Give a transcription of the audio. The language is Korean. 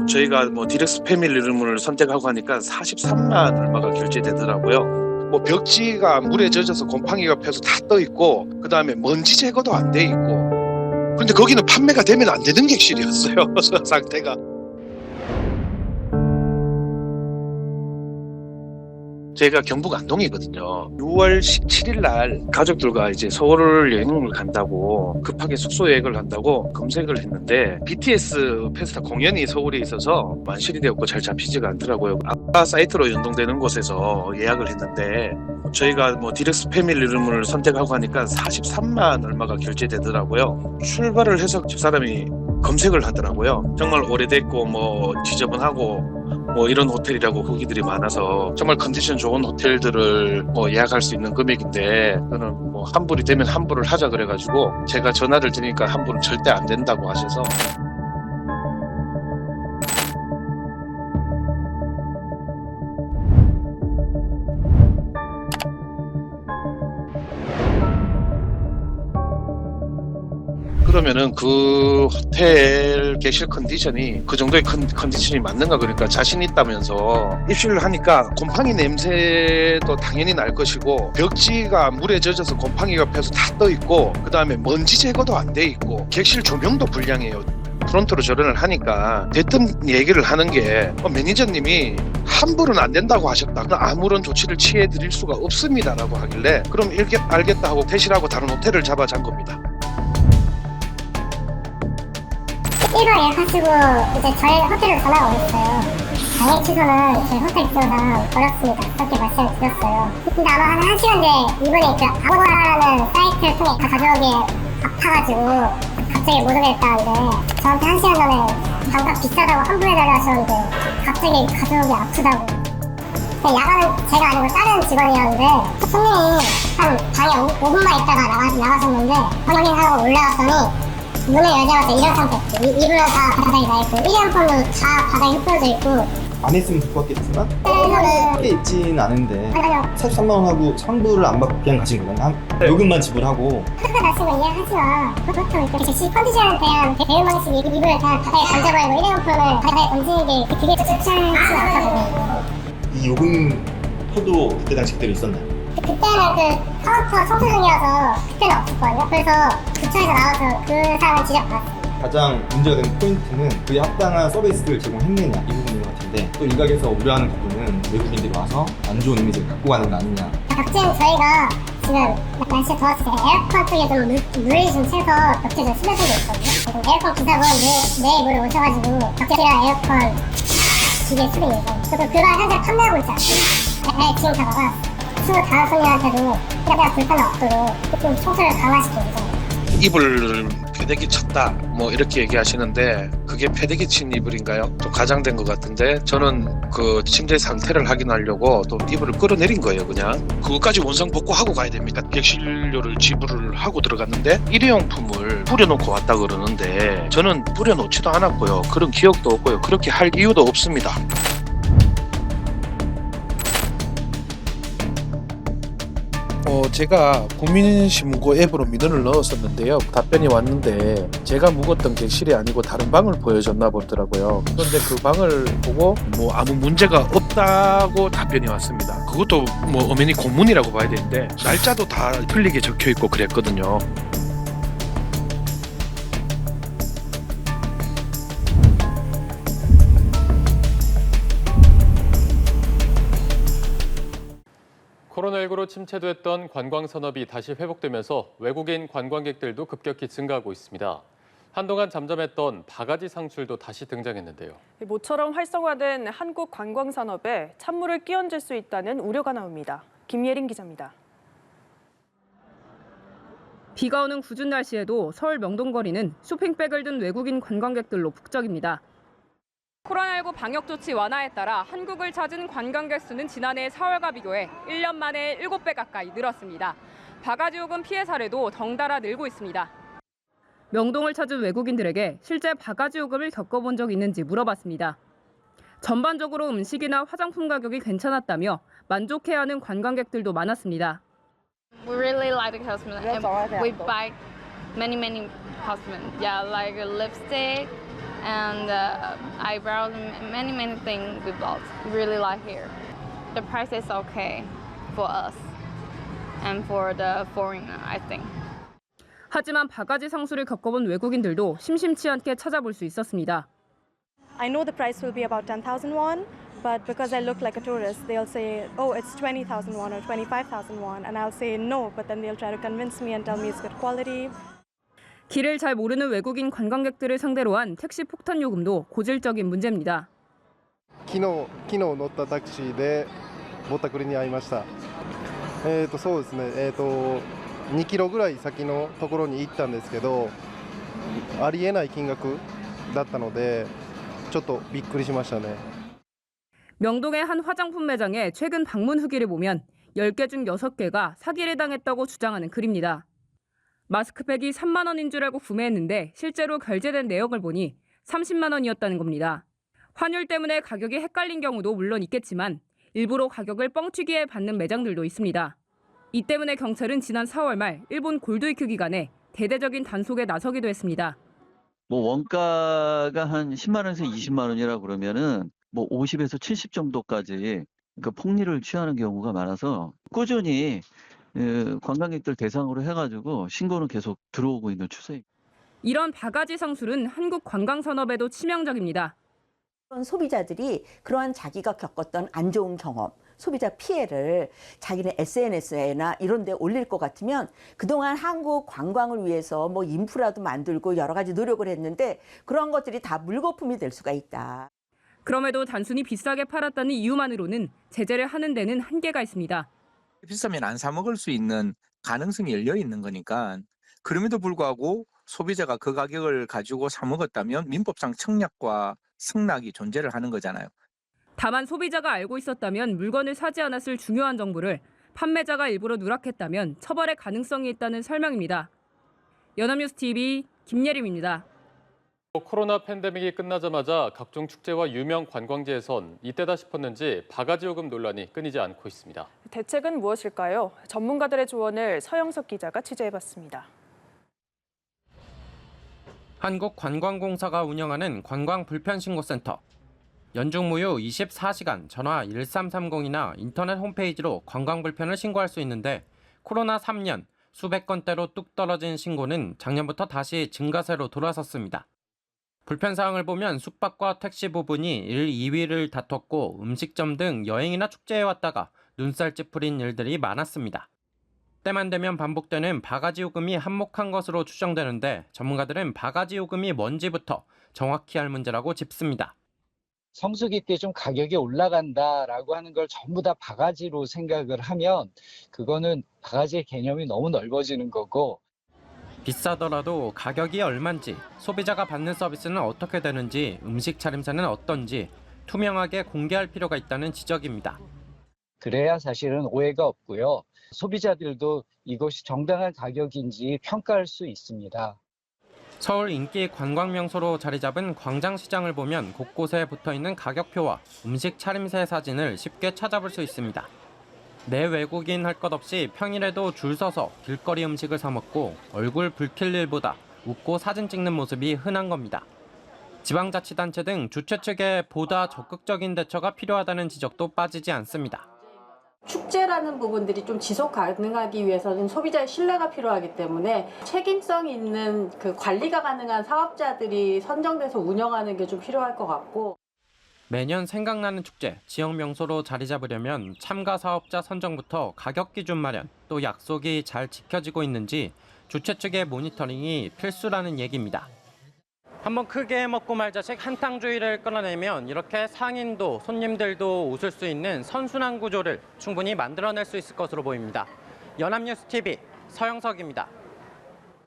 저희가 뭐 디럭스 패밀리룸을 선택하고 하니까 43만 얼마가 결제되더라고요. 뭐 벽지가 물에 젖어서 곰팡이가 펴서 다 떠 있고, 그 다음에 먼지 제거도 안 돼 있고. 그런데 거기는 판매가 되면 안 되는 객실이었어요. 상태가. 제가 경북 안동이거든요. 6월 17일 날 가족들과 이제 서울을 여행을 간다고 급하게 숙소 예약을 한다고 검색을 했는데 BTS 페스타 공연이 서울에 있어서 만실이 되었고 잘 잡히지가 않더라고요. 아빠 사이트로 연동되는 곳에서 예약을 했는데 저희가 뭐 디럭스 패밀리룸을 선택하고 하니까 43만 얼마가 결제되더라고요. 출발을 해서 집사람이 검색을 하더라고요. 정말 오래됐고 뭐 지저분하고 뭐 이런 호텔이라고 후기들이 많아서 정말 컨디션 좋은 호텔들을 뭐 예약할 수 있는 금액인데, 저는 뭐 환불이 되면 환불을 하자 그래가지고 제가 전화를 드리니까 환불은 절대 안 된다고 하셔서. 그러면은 그 호텔 객실 컨디션이 그 정도의 컨디션이 맞는가, 그러니까 자신 있다면서 입실을 하니까 곰팡이 냄새도 당연히 날 것이고, 벽지가 물에 젖어서 곰팡이가 펴서 다 떠 있고, 그 다음에 먼지 제거도 안 돼 있고, 객실 조명도 불량해요. 프론트로 절연을 하니까 대뜸 얘기를 하는 게 매니저님이 환불은 안 된다고 하셨다. 아무런 조치를 취해 드릴 수가 없습니다라고 하길래 그럼 알겠다 하고 대실하고 다른 호텔을 잡아 잔 겁니다. 1월 예약하시고 이제 저희 호텔로 전화가 오셨어요. 당일 취소는 저희 호텔 기조상 어렵습니다. 그렇게 말씀을 드렸어요. 근데 아마 한 1시간 뒤에 이분이 그 아고라라는 사이트를 통해 다 가져오기에 아파가지고 갑자기 못 오겠다는데, 저한테 1시간 전에 장갑 비싸다고 환불해달라 하셨는데 갑자기 가져오기 아프다고. 야간은 제가 아니고 다른 직원이었는데 손님이 한 방에 5분만 있다가 나가셨는데 확인하고 올라갔더니 문을 열자마자 이런 상태, 이불은 다 바닥에 나있고 일회용품도 다 바닥에 흩어져 있고. 안 했으면 좋겠지만 크게 있진 않은데 43만 원하고 환불을 안 받고 그냥 가신 거잖아요. 요금만 지불하고. 크게 다친 거 이해하지 마. 보통 이렇게 객실 컨디션에 대한 대응방식, 이불을 그냥 바닥에 던져버리고 일회용품을 바닥에 던지는 게 그게 좋지 않거든요. 이 요금표도 그때 당시 그대로 있었나요? 그때는 그 카운터 청소 중이어서 그때는 없었거든요. 그래서 구청에서 나와서 그 사항을 지적받았어요. 가장 문제가 되는 포인트는 그에 합당한 서비스를 제공했느냐, 이 부분인 것 같은데, 또 일각에서 우려하는 부분은 외국인들이 와서 안 좋은 이미지를 갖고 가는 거 아니냐. 벽지는 저희가 지금 날씨가 더워서 에어컨 쪽에 좀 물이 좀 새서 벽지에 좀 스며든 게 있거든요. 에어컨 기사분 내일 모레 오셔가지고 벽지랑 에어컨 기계 수리 예정. 저도 그걸 현재 판매하고 있지 않습니다. 네, 지금 다 막아놨어요. 25손님한테도 그냥 불편함 없도록 좀 청소를 강화시키고 있어요. 이불을 패대기 쳤다 뭐 이렇게 얘기하시는데, 그게 패대기 친 이불인가요? 좀 가장된 것 같은데, 저는 그 침대 상태를 확인하려고 또 이불을 끌어내린 거예요. 그냥 그것까지 원상 복구하고 가야 됩니까? 객실료를 지불을 하고 들어갔는데 일회용품을 뿌려놓고 왔다 그러는데, 저는 뿌려놓지도 않았고요, 그런 기억도 없고요, 그렇게 할 이유도 없습니다. 제가 국민신문고 앱으로 민원을 넣었었는데요. 답변이 왔는데 제가 묵었던 객실이 아니고 다른 방을 보여줬나 보더라고요. 그런데 그 방을 보고 뭐 아무 문제가 없다고 답변이 왔습니다. 그것도 뭐 엄연히 공문이라고 봐야 되는데 날짜도 다 틀리게 적혀 있고 그랬거든요. 코로나19로 침체됐던 관광산업이 다시 회복되면서 외국인 관광객들도 급격히 증가하고 있습니다. 한동안 잠잠했던 바가지 상술도 다시 등장했는데요. 모처럼 활성화된 한국 관광산업에 찬물을 끼얹을 수 있다는 우려가 나옵니다. 김예린 기자입니다. 비가 오는 궂은 날씨에도 서울 명동거리는 쇼핑백을 든 외국인 관광객들로 북적입니다. 코로나19 방역 조치 완화에 따라 한국을 찾은 관광객 수는 지난해 4월과 비교해 1년 만에 7배 가까이 늘었습니다. 바가지 요금 피해 사례도 덩달아 늘고 있습니다. 명동을 찾은 외국인들에게 실제 바가지 요금을 겪어본 적 있는지 물어봤습니다. 전반적으로 음식이나 화장품 가격이 괜찮았다며 만족해하는 관광객들도 많았습니다. We really like the cosmetics and we buy many cosmetics. Yeah, like lipstick, and I browse many things we bought. We really like here. The price is okay for us and for the foreigner, I think. 하지만 바가지 상수를 겪어본 외국인들도 심심치 않게 찾아볼 수 있었습니다. I know the price will be about 10,000 won, but because I look like a tourist, they'll say, oh, it's 20,000 won or 25,000 won, and I'll say no, but then they'll try to convince me and tell me it's good quality. 길을 잘 모르는 외국인 관광객들을 상대로 한 택시 폭탄 요금도 고질적인 문제입니다. 昨日乗ったタクシーでぼったくりに遭いました。そうですね。2キロぐらい先のところに行ったんですけど、ありえない金額だったので、ちょっとびっくりしましたね。 명동의 한 화장품 매장에 최근 방문 후기를 보면 10개 중 6개가 사기를 당했다고 주장하는 글입니다. 마스크팩이 3만 원인 줄 알고 구매했는데 실제로 결제된 내역을 보니 30만 원이었다는 겁니다. 환율 때문에 가격이 헷갈린 경우도 물론 있겠지만 일부러 가격을 뻥튀기해 받는 매장들도 있습니다. 이 때문에 경찰은 지난 4월 말 일본 골드위크 기간에 대대적인 단속에 나서기도 했습니다. 원가가 한 10만 원에서 20만 원이라 그러면은 50에서 70 정도까지 그 폭리를 취하는 경우가 많아서 꾸준히 관광객들 대상으로 해가지고 신고는 계속 들어오고 있는 추세입니다. 이런 바가지 상술은 한국 관광 산업에도 치명적입니다. 소비자들이 그러한 자기가 겪었던 안 좋은 경험, 소비자 피해를 자기는 SNS나 이런 데 올릴 것 같으면 그동안 한국 관광을 위해서 인프라도 만들고 여러 가지 노력을 했는데 그런 것들이 다 물거품이 될 수가 있다. 그럼에도 단순히 비싸게 팔았다는 이유만으로는 제재를 하는 데는 한계가 있습니다. 비싸면 안 사 먹을 수 있는 가능성이 열려 있는 거니까 그럼에도 불구하고 소비자가 그 가격을 가지고 사 먹었다면 민법상 청약과 승낙이 존재를 하는 거잖아요. 다만 소비자가 알고 있었다면 물건을 사지 않았을 중요한 정보를 판매자가 일부러 누락했다면 처벌의 가능성이 있다는 설명입니다. 연합뉴스 TV 김예림입니다. 코로나 팬데믹이 끝나자마자 각종 축제와 유명 관광지에선 이때다 싶었는지 바가지 요금 논란이 끊이지 않고 있습니다. 대책은 무엇일까요? 전문가들의 조언을 서영석 기자가 취재해봤습니다. 한국관광공사가 운영하는 관광불편신고센터. 연중무휴 24시간 전화 1330이나 인터넷 홈페이지로 관광불편을 신고할 수 있는데 코로나 3년 수백 건대로 뚝 떨어진 신고는 작년부터 다시 증가세로 돌아섰습니다. 불편 사항을 보면 숙박과 택시 부분이 1, 2위를 다퉜고 음식점 등 여행이나 축제에 왔다가 눈살 찌푸린 일들이 많았습니다. 때만 되면 반복되는 바가지 요금이 한몫한 것으로 추정되는데 전문가들은 바가지 요금이 뭔지부터 정확히 알 문제라고 짚습니다. 성수 깊게 좀 가격이 올라간다라고 하는 걸 전부 다 바가지로 생각을 하면 그거는 바가지의 개념이 너무 넓어지는 거고 비싸더라도 가격이 얼만지, 소비자가 받는 서비스는 어떻게 되는지, 음식 차림새는 어떤지 투명하게 공개할 필요가 있다는 지적입니다. 그래야 사실은 오해가 없고요. 소비자들도 이것이 정당한 가격인지 평가할 수 있습니다. 서울 인기 관광 명소로 자리 잡은 광장시장을 보면 곳곳에 붙어있는 가격표와 음식 차림새 사진을 쉽게 찾아볼 수 있습니다. 내 외국인 할 것 없이 평일에도 줄 서서 길거리 음식을 사 먹고 얼굴 붉힐 일보다 웃고 사진 찍는 모습이 흔한 겁니다. 지방자치단체 등 주최 측에 보다 적극적인 대처가 필요하다는 지적도 빠지지 않습니다. 축제라는 부분들이 좀 지속 가능하기 위해서는 소비자의 신뢰가 필요하기 때문에 책임성 있는 그 관리가 가능한 사업자들이 선정돼서 운영하는 게 좀 필요할 것 같고 매년 생각나는 축제, 지역 명소로 자리 잡으려면 참가 사업자 선정부터 가격 기준 마련, 또 약속이 잘 지켜지고 있는지 주최 측의 모니터링이 필수라는 얘기입니다. 한번 크게 먹고 말자식 한탕주의를 끌어내면 이렇게 상인도 손님들도 웃을 수 있는 선순환 구조를 충분히 만들어낼 수 있을 것으로 보입니다. 연합뉴스 TV 서영석입니다.